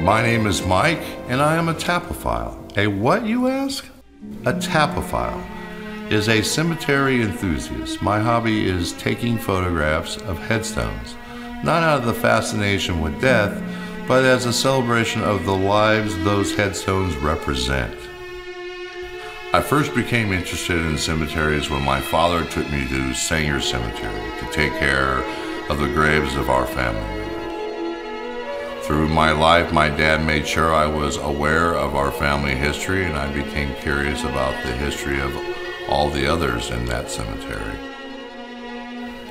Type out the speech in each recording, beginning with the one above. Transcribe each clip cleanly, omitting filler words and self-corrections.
My name is Mike, and I am a tapophile. A what, you ask? A tapophile is a cemetery enthusiast. My hobby is taking photographs of headstones, not out of the fascination with death, but as a celebration of the lives those headstones represent. I first became interested in cemeteries when my father took me to Sanger Cemetery to take care of the graves of our family members. Through my life, my dad made sure I was aware of our family history, and I became curious about the history of all the others in that cemetery.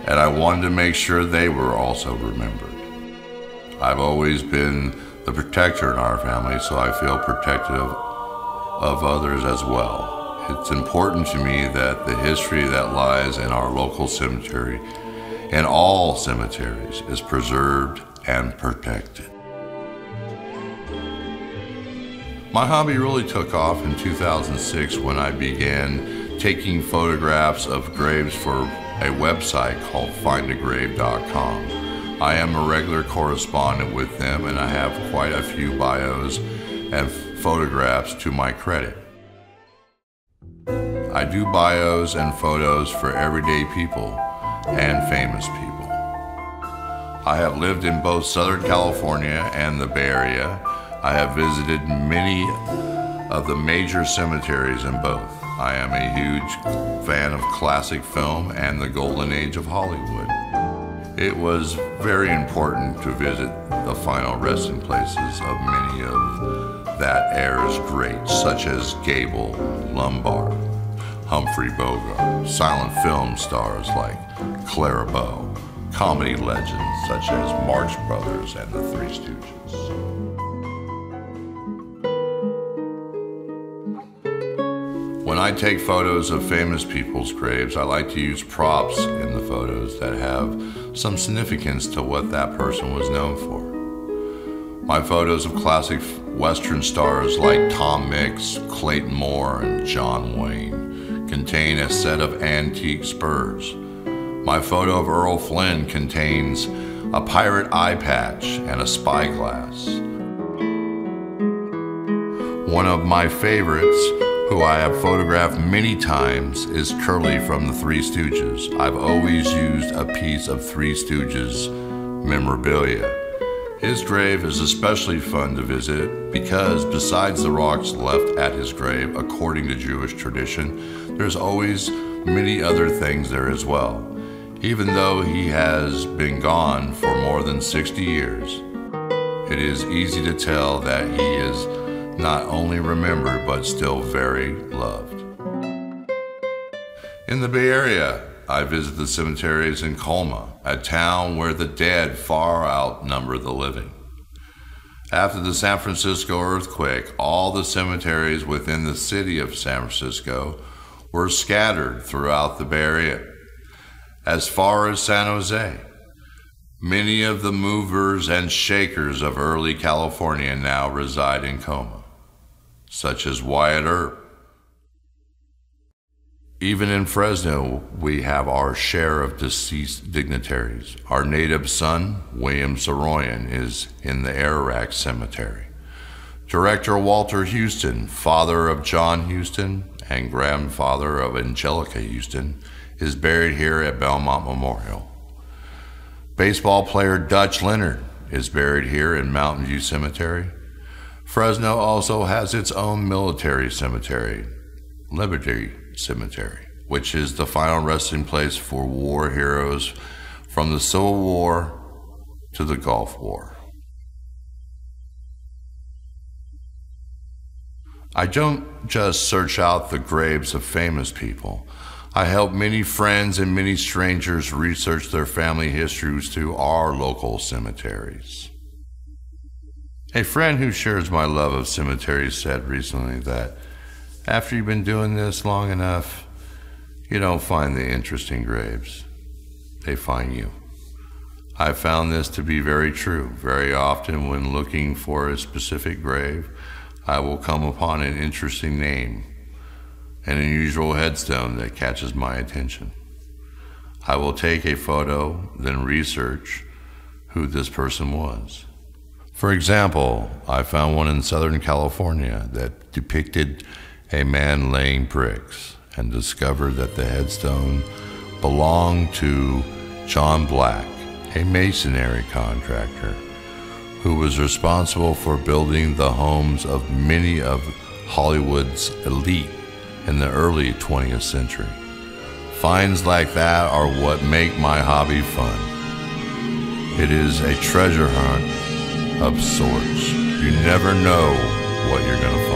And I wanted to make sure they were also remembered. I've always been the protector in our family, so I feel protective of others as well. It's important to me that the history that lies in our local cemetery and all cemeteries is preserved and protected. My hobby really took off in 2006 when I began taking photographs of graves for a website called findagrave.com. I am a regular correspondent with them, and I have quite a few bios and photographs to my credit. I do bios and photos for everyday people and famous people. I have lived in both Southern California and the Bay Area. I have visited many of the major cemeteries in both. I am a huge fan of classic film and the golden age of Hollywood. It was very important to visit the final resting places of many of that era's greats, such as Gable, Lombard, Humphrey Bogart, silent film stars like Clara Bow, comedy legends such as Marx Brothers and the Three Stooges. When I take photos of famous people's graves, I like to use props in the photos that have some significance to what that person was known for. My photos of classic Western stars like Tom Mix, Clayton Moore, and John Wayne contain a set of antique spurs. My photo of Earl Flynn contains a pirate eye patch and a spyglass. One of my favorites, who I have photographed many times, is Curly from the Three Stooges. I've always used a piece of Three Stooges memorabilia. His grave is especially fun to visit because besides the rocks left at his grave, according to Jewish tradition, there's always many other things there as well. Even though he has been gone for more than 60 years, it is easy to tell that he is not only remembered, but still very loved. In the Bay Area, I visit the cemeteries in Colma, a town where the dead far outnumber the living. After the San Francisco earthquake, all the cemeteries within the city of San Francisco were scattered throughout the Bay Area. As far as San Jose, many of the movers and shakers of early California now reside in Colma, such as Wyatt Earp. Even in Fresno, we have our share of deceased dignitaries. Our native son, William Saroyan, is in the Ararat Cemetery. Director Walter Houston, father of John Houston and grandfather of Angelica Houston, is buried here at Belmont Memorial. Baseball player Dutch Leonard is buried here in Mountain View Cemetery. Fresno also has its own military cemetery, Liberty Cemetery, which is the final resting place for war heroes from the Civil War to the Gulf War. I don't just search out the graves of famous people. I help many friends and many strangers research their family histories through our local cemeteries. A friend who shares my love of cemeteries said recently that after you've been doing this long enough, you don't find the interesting graves. They find you. I found this to be very true. Very often when looking for a specific grave, I will come upon an interesting name, an unusual headstone that catches my attention. I will take a photo, then research who this person was. For example, I found one in Southern California that depicted a man laying bricks and discovered that the headstone belonged to John Black, a masonry contractor who was responsible for building the homes of many of Hollywood's elite in the early 20th century. Finds like that are what make my hobby fun. It is a treasure hunt of sorts. You never know what you're going to find.